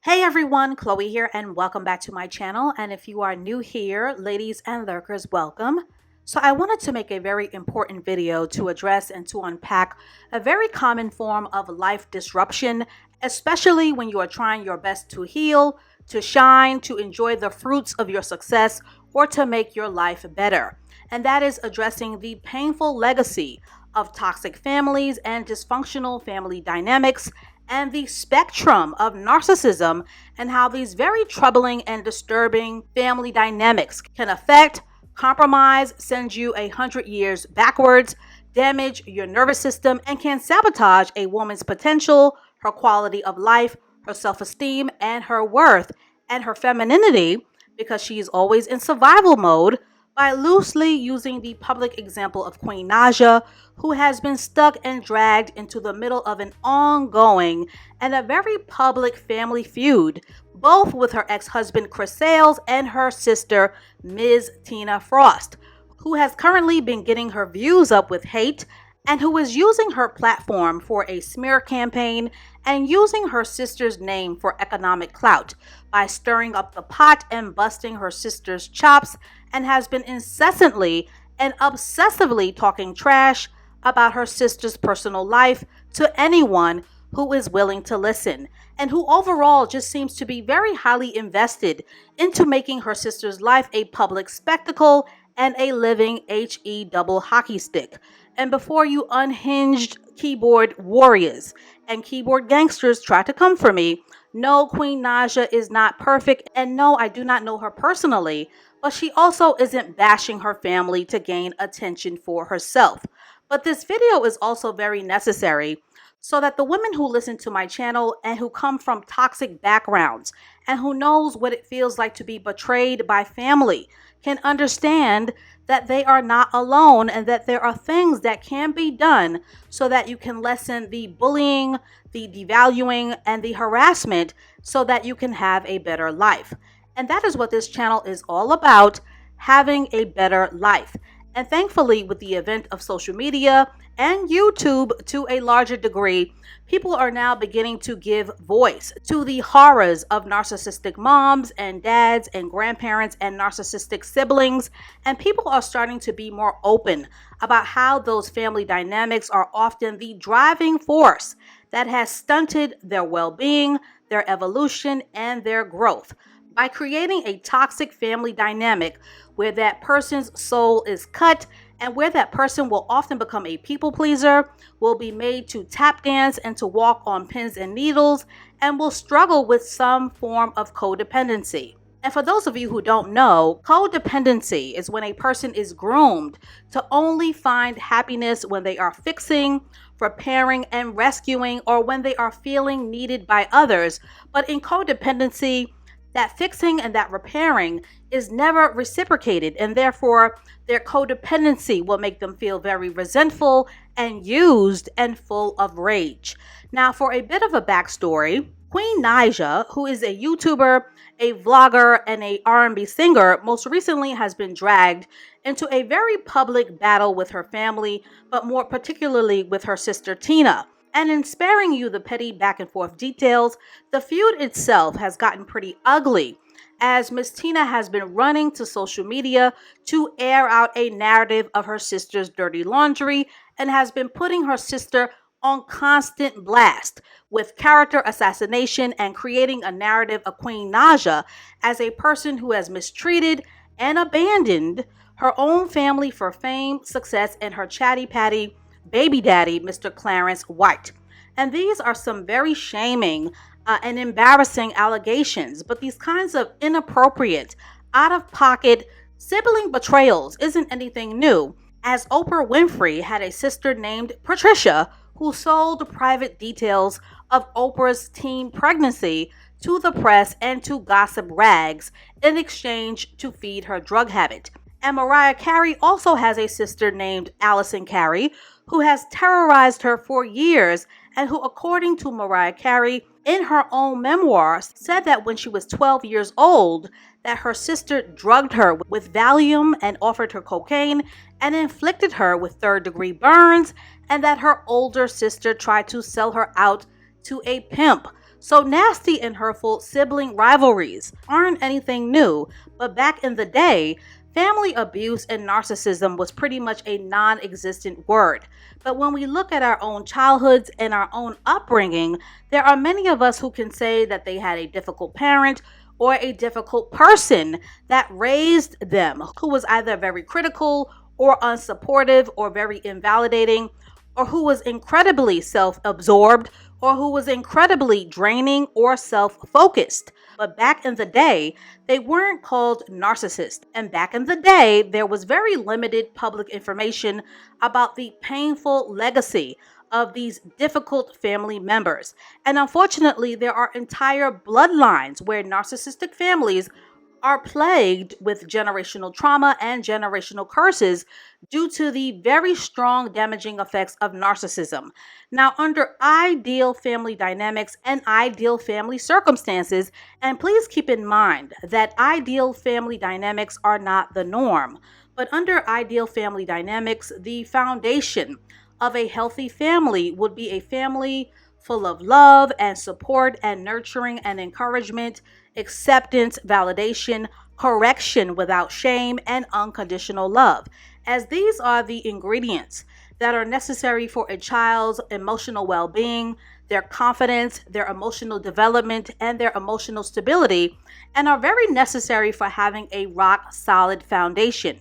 Hey everyone, Chloe here, and welcome back to my channel. And if you are new here, ladies and lurkers, welcome. So I wanted to make a very important video to address and to unpack a very common form of life disruption, especially when you are trying your best to heal, to shine, to enjoy the fruits of your success, or to make your life better. And that is addressing the painful legacy of toxic families and dysfunctional family dynamics and the spectrum of narcissism and how these very troubling and disturbing family dynamics can affect, compromise, send you 100 years backwards, damage your nervous system, and can sabotage a woman's potential, her quality of life, her self-esteem, and her worth, and her femininity, because she is always in survival mode, by loosely using the public example of Queen Naija, who has been stuck and dragged into the middle of an ongoing and a very public family feud, both with her ex-husband Chris Sales and her sister Ms. Tina Frost, who has currently been getting her views up with hate and who is using her platform for a smear campaign and using her sister's name for economic clout by stirring up the pot and busting her sister's chops, and has been incessantly and obsessively talking trash about her sister's personal life to anyone who is willing to listen, and who overall just seems to be very highly invested into making her sister's life a public spectacle and a living HE double hockey stick. And before you unhinged keyboard warriors and keyboard gangsters try to come for me, no, Queen Naija is not perfect, and no, I do not know her personally, but she also isn't bashing her family to gain attention for herself. But this video is also very necessary so that the women who listen to my channel and who come from toxic backgrounds and who knows what it feels like to be betrayed by family can understand that they are not alone and that there are things that can be done so that you can lessen the bullying, the devaluing, and the harassment so that you can have a better life. And that is what this channel is all about, having a better life. And thankfully, with the advent of social media and YouTube to a larger degree, people are now beginning to give voice to the horrors of narcissistic moms and dads and grandparents and narcissistic siblings. And people are starting to be more open about how those family dynamics are often the driving force that has stunted their well-being, their evolution, and their growth. By creating a toxic family dynamic where that person's soul is cut and where that person will often become a people pleaser, will be made to tap dance and to walk on pins and needles, and will struggle with some form of codependency. And for those of you who don't know, codependency is when a person is groomed to only find happiness when they are fixing, repairing, and rescuing, or when they are feeling needed by others. But in codependency, that fixing and that repairing is never reciprocated, and therefore their codependency will make them feel very resentful and used and full of rage. Now, for a bit of a backstory, Queen Naija, who is a YouTuber, a vlogger, and a R&B singer, most recently has been dragged into a very public battle with her family, but more particularly with her sister Tina. And in sparing you the petty back and forth details, the feud itself has gotten pretty ugly, as Miss Tina has been running to social media to air out a narrative of her sister's dirty laundry and has been putting her sister on constant blast with character assassination and creating a narrative of Queen Naija as a person who has mistreated and abandoned her own family for fame, success, and her chatty patty baby daddy, Mr. Clarence White. And these are some very shaming and embarrassing allegations, but these kinds of inappropriate, out-of-pocket sibling betrayals isn't anything new, as Oprah Winfrey had a sister named Patricia who sold private details of Oprah's teen pregnancy to the press and to gossip rags in exchange to feed her drug habit. And Mariah Carey also has a sister named Allison Carey who has terrorized her for years and who, according to Mariah Carey, in her own memoirs, said that when she was 12 years old, that her sister drugged her with Valium and offered her cocaine and inflicted her with third-degree burns, and that her older sister tried to sell her out to a pimp So nasty and hurtful sibling rivalries aren't anything new, but back in the day, family abuse and narcissism was pretty much a non existent word. But when we look at our own childhoods and our own upbringing, there are many of us who can say that they had a difficult parent or a difficult person that raised them, who was either very critical or unsupportive or very invalidating, or who was incredibly self absorbed, or who was incredibly draining or self focused. But back in the day, they weren't called narcissists. And back in the day, there was very limited public information about the painful legacy of these difficult family members. And unfortunately, there are entire bloodlines where narcissistic families are plagued with generational trauma and generational curses due to the very strong damaging effects of narcissism. Now, under ideal family dynamics and ideal family circumstances, and please keep in mind that ideal family dynamics are not the norm, but under ideal family dynamics, the foundation of a healthy family would be a family full of love and support and nurturing and encouragement, acceptance, validation, correction without shame, and unconditional love, as these are the ingredients that are necessary for a child's emotional well being, their confidence, their emotional development, and their emotional stability, and are very necessary for having a rock solid foundation.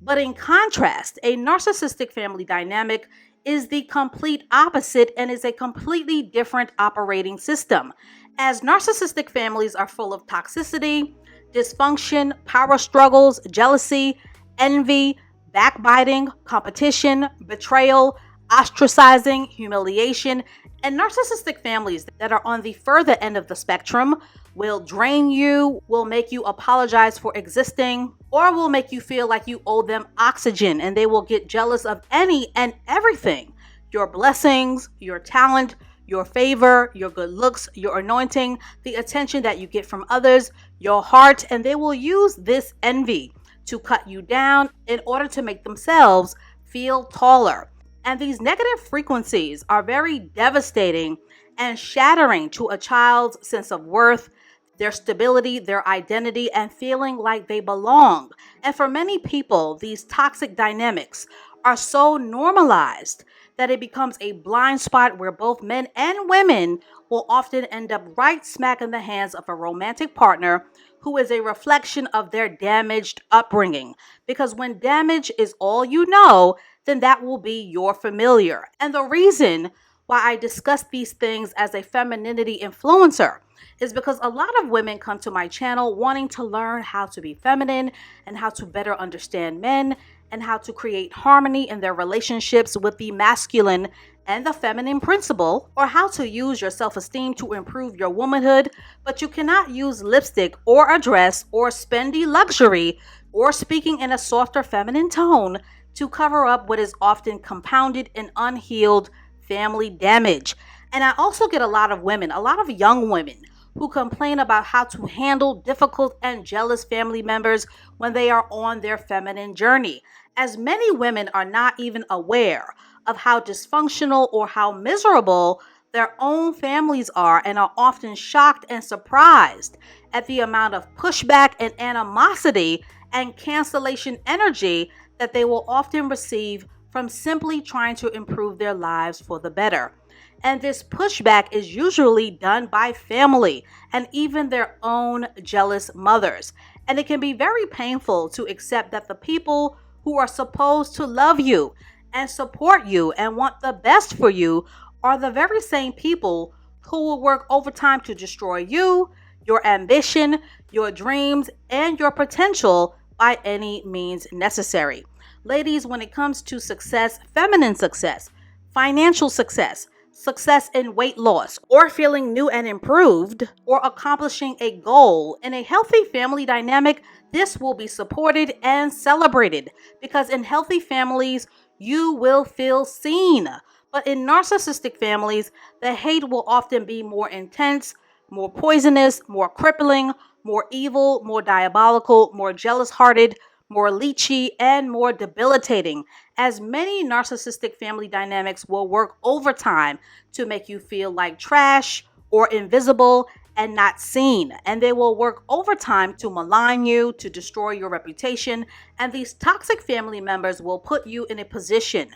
But in contrast, a narcissistic family dynamic is the complete opposite and is a completely different operating system, as narcissistic families are full of toxicity, dysfunction, power struggles, jealousy, envy, backbiting, competition, betrayal, ostracizing, humiliation, and narcissistic families that are on the further end of the spectrum will drain you, will make you apologize for existing, or will make you feel like you owe them oxygen, and they will get jealous of any and everything: your blessings, your talent, your favor, your good looks, your anointing, the attention that you get from others, your heart, and they will use this envy to cut you down in order to make themselves feel taller. And these negative frequencies are very devastating and shattering to a child's sense of worth, their stability, their identity, and feeling like they belong. And for many people, these toxic dynamics are so normalized that it becomes a blind spot where both men and women will often end up right smack in the hands of a romantic partner who is a reflection of their damaged upbringing. Because when damage is all you know, then that will be your familiar. And the reason why I discuss these things as a femininity influencer is because a lot of women come to my channel wanting to learn how to be feminine and how to better understand men and how to create harmony in their relationships with the masculine and the feminine principle, or how to use your self-esteem to improve your womanhood. But you cannot use lipstick or a dress or spendy luxury or speaking in a softer feminine tone to cover up what is often compounded and unhealed family damage. And I also get a lot of women, a lot of young women, who complain about how to handle difficult and jealous family members when they are on their feminine journey, as many women are not even aware of how dysfunctional or how miserable their own families are, and are often shocked and surprised at the amount of pushback and animosity and cancellation energy that they will often receive from simply trying to improve their lives for the better. And this pushback is usually done by family and even their own jealous mothers. And it can be very painful to accept that the people who are supposed to love you and support you and want the best for you are the very same people who will work overtime to destroy you, your ambition, your dreams, and your potential by any means necessary. Ladies, when it comes to success, feminine success, financial success, success in weight loss, or feeling new and improved, or accomplishing a goal in a healthy family dynamic, this will be supported and celebrated, because in healthy families, you will feel seen. But in narcissistic families, the hate will often be more intense, more poisonous, more crippling, more evil, more diabolical, more jealous-hearted, more leechy, and more debilitating, as many narcissistic family dynamics will work overtime to make you feel like trash or invisible and not seen. And they will work overtime to malign you, to destroy your reputation. And these toxic family members will put you in a position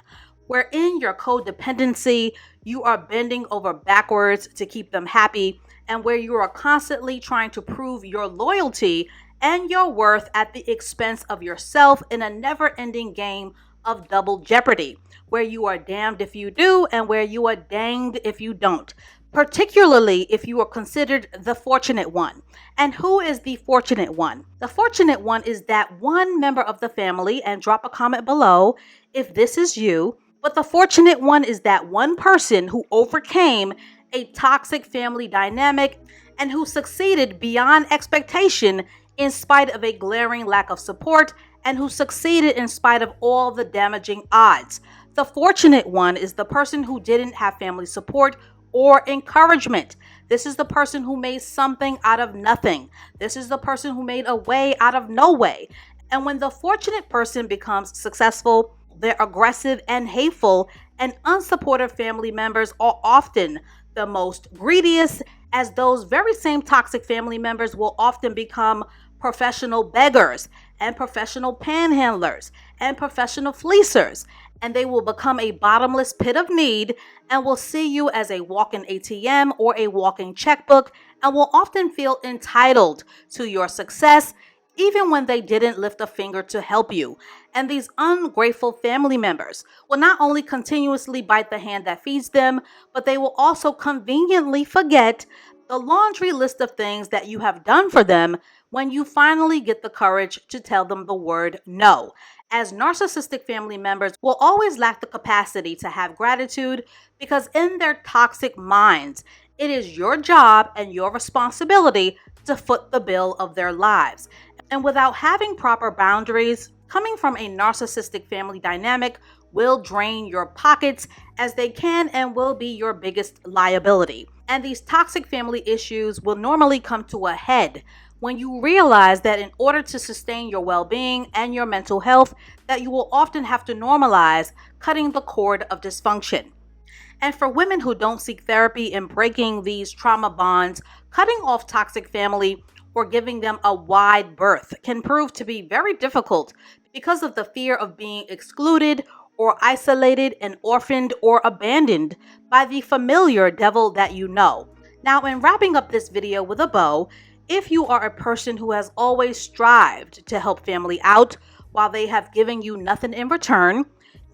where in your codependency, you are bending over backwards to keep them happy, and where you are constantly trying to prove your loyalty and your worth at the expense of yourself in a never ending game of double jeopardy, where you are damned if you do and where you are danged if you don't. Particularly if you are considered the fortunate one. And who is the fortunate one? The fortunate one is that one member of the family, and drop a comment below if this is you. But the fortunate one is that one person who overcame a toxic family dynamic and who succeeded beyond expectation in spite of a glaring lack of support, and who succeeded in spite of all the damaging odds. The fortunate one is the person who didn't have family support or encouragement. This is the person who made something out of nothing. This is the person who made a way out of no way. And when the fortunate person becomes successful, their aggressive and hateful and unsupportive family members are often the most greediest, as those very same toxic family members will often become professional beggars and professional panhandlers and professional fleecers. And they will become a bottomless pit of need and will see you as a walking ATM or a walking checkbook, and will often feel entitled to your success even when they didn't lift a finger to help you. And these ungrateful family members will not only continuously bite the hand that feeds them, but they will also conveniently forget the laundry list of things that you have done for them when you finally get the courage to tell them the word no. As narcissistic family members will always lack the capacity to have gratitude, because in their toxic minds, it is your job and your responsibility to foot the bill of their lives. And without having proper boundaries, coming from a narcissistic family dynamic will drain your pockets, as they can and will be your biggest liability. And these toxic family issues will normally come to a head when you realize that in order to sustain your well-being and your mental health, that you will often have to normalize cutting the cord of dysfunction. And for women who don't seek therapy in breaking these trauma bonds, cutting off toxic family or giving them a wide berth can prove to be very difficult because of the fear of being excluded or isolated and orphaned or abandoned by the familiar devil that you know. Now, in wrapping up this video with a bow, if you are a person who has always strived to help family out while they have given you nothing in return,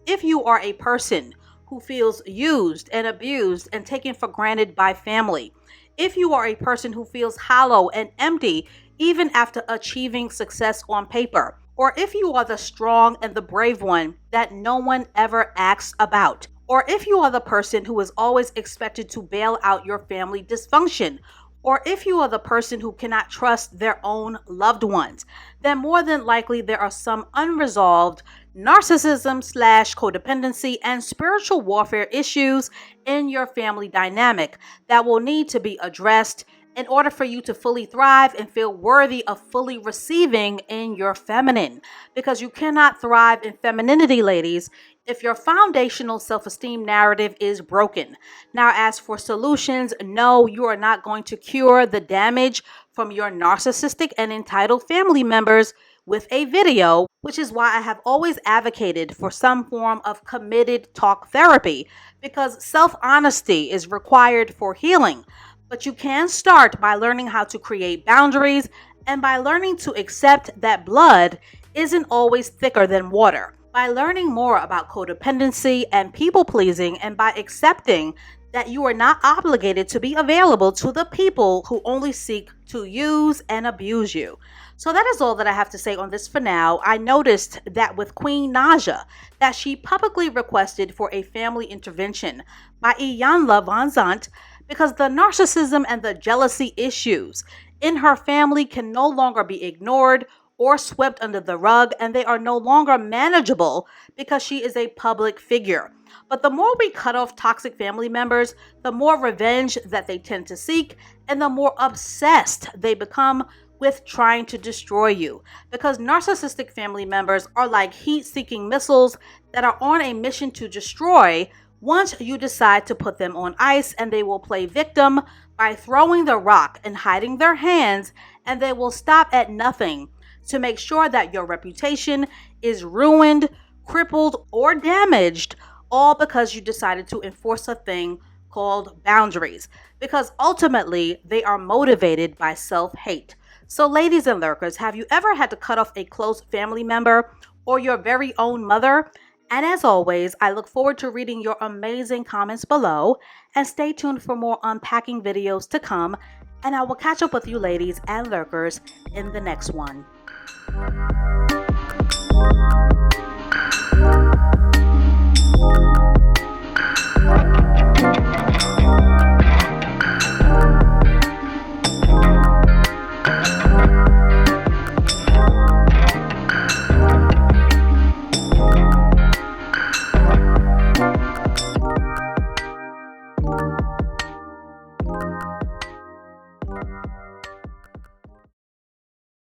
if you are a person who feels used and abused and taken for granted by family, if you are a person who feels hollow and empty even after achieving success on paper, or if you are the strong and the brave one that no one ever asks about, or if you are the person who is always expected to bail out your family dysfunction, or if you are the person who cannot trust their own loved ones, then more than likely there are some unresolved narcissism / codependency and spiritual warfare issues in your family dynamic that will need to be addressed in order for you to fully thrive and feel worthy of fully receiving in your feminine. Because you cannot thrive in femininity, ladies, if your foundational self-esteem narrative is broken. Now, as for solutions, no, you are not going to cure the damage from your narcissistic and entitled family members with a video, which is why I have always advocated for some form of committed talk therapy, because self-honesty is required for healing. But you can start by learning how to create boundaries and by learning to accept that blood isn't always thicker than water. By learning more about codependency and people-pleasing, and by accepting that you are not obligated to be available to the people who only seek to use and abuse you. So that is all that I have to say on this for now. I noticed that with Queen Naija, that she publicly requested for a family intervention by Iyanla Vanzant, because the narcissism and the jealousy issues in her family can no longer be ignored or swept under the rug, and they are no longer manageable because she is a public figure. But the more we cut off toxic family members, the more revenge that they tend to seek, and the more obsessed they become with trying to destroy you. Because narcissistic family members are like heat-seeking missiles that are on a mission to destroy once you decide to put them on ice, and they will play victim by throwing the rock and hiding their hands, and they will stop at nothing to make sure that your reputation is ruined, crippled, or damaged, all because you decided to enforce a thing called boundaries. Because ultimately, they are motivated by self hate. So, ladies and lurkers, have you ever had to cut off a close family member or your very own mother? And as always, I look forward to reading your amazing comments below, and stay tuned for more unpacking videos to come. And I will catch up with you ladies and lurkers in the next one.